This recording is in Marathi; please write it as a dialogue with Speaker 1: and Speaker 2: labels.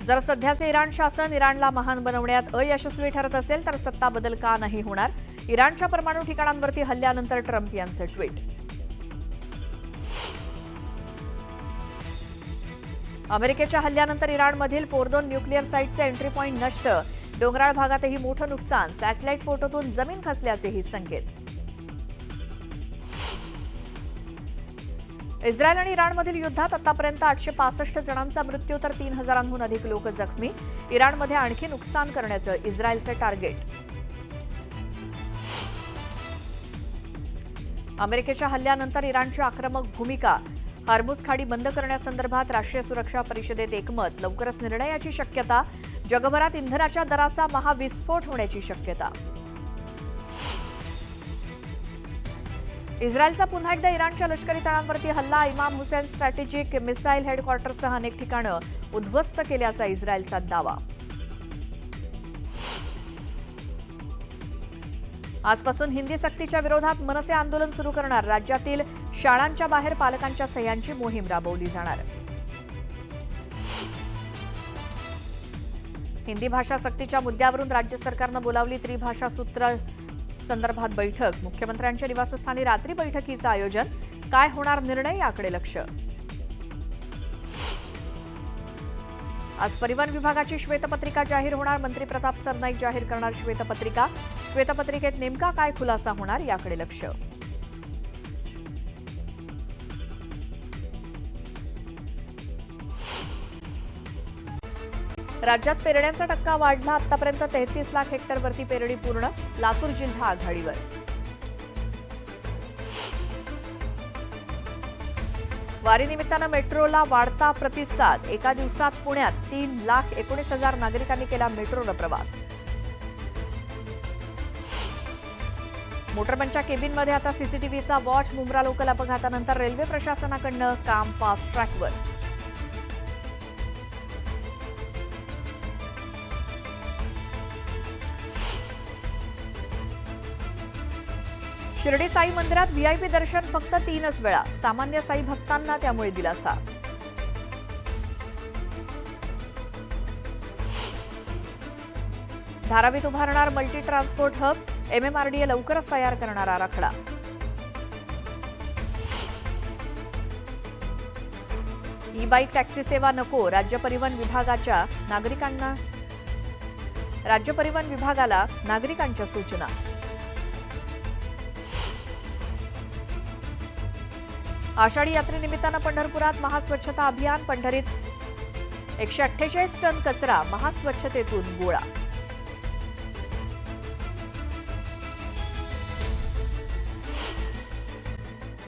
Speaker 1: जर सध्याचे इराण शासन इराणला महान बनवण्यात अयशस्वी ठरत असेल तर सत्ता बदल का नाही होणार? इराणच्या परमाणु ठिकाणांवरती हल्ल्यानंतर ट्रम्प यांचं ट्विट. अमेरिकेच्या हल्ल्यानंतर इराणमधील फोर्दोन न्यूक्लिअर साइटचे एंट्री पॉइंट नष्ट. डोंगराळ भागातही मोठं नुकसान. सॅटेलाइट फोटोतून जमीन खचल्याचेही संकेत. इस्रायल आणि इराणमधील युद्धात आतापर्यंत 865 जणांचा मृत्यू तर 3000हून अधिक लोक जखमी. इराणमध्ये आणखी नुकसान करण्याचं इस्रायलचं टार्गेट. अमेरिकेच्या हल्ल्यानंतर इराणची आक्रमक भूमिका. हॉर्मुझ खाडी बंद करण्यासंदर्भात राष्ट्रीय सुरक्षा परिषदेत एकमत. लवकरच निर्णयाची शक्यता. जगभरात इंधनाच्या दराचा महाविस्फोट होण्याची शक्यता. इस्रायलचा पुन्हा एकदा इराणच्या लष्करी तळांवरती हल्ला. इमाम हुसेन स्ट्रॅटेजिक मिसाईल हेडक्वार्टरसह अनेक ठिकाणं उद्ध्वस्त केल्याचा इस्रायलचा दावा. आजपासून हिंदी सक्तीच्या विरोधात मनसे आंदोलन सुरू करणार. राज्यातील शाळांच्या बाहेर पालकांच्या सह्यांची मोहीम राबवली जाणार. हिंदी भाषा सक्तीच्या मुद्द्यावरून राज्य सरकारनं बोलावली त्रिभाषा सूत्र संदर्भात बैठक. मुख्यमंत्र्यांच्या निवासस्थानी रात्री बैठकीचं आयोजन. काय होणार निर्णय याकडे लक्ष. आज परिवहन विभागाची श्वेतपत्रिका जाहीर होणार. मंत्री प्रताप सरनाईक जाहीर करणार श्वेतपत्रिका. श्वेतपत्रिकेत नेमका काय खुलासा होणार याकडे लक्ष. राज्यात पेरण्यांचा टक्का वाढला. आतापर्यंत 33 लाख हेक्टरवरती पेरणी पूर्ण. लातूर जिल्हा आघाडीवर. वारीनिमित्तानं मेट्रोला वाढता प्रतिसाद. एका दिवसात पुण्यात 3,19,000 नागरिकांनी केला मेट्रोनं प्रवास. मोटरबनच्या केबिनमध्ये आता सीसीटीव्हीचा वॉच. मुंब्रा लोकल अपघातानंतर रेल्वे प्रशासनाकडनं काम फास्ट ट्रॅकवर. शिर्डी साई मंदिरात व्हीआयपी दर्शन फक्त 3च वेळा. सामान्य साई भक्तांना त्यामुळे दिलासा. धारावीत उभारणार मल्टी ट्रान्सपोर्ट हब. MMRDA लवकरच तयार करणार आराखडा. ई-बाईक टॅक्सी सेवा नको. राज्य परिवहन विभागाला नागरिकांच्या सूचना. आषाढी यात्रेनिमित्तानं पंढरपुरात महास्वच्छता अभियान. पंढरीत 148 टन कचरा महास्वच्छतेतून गोळा.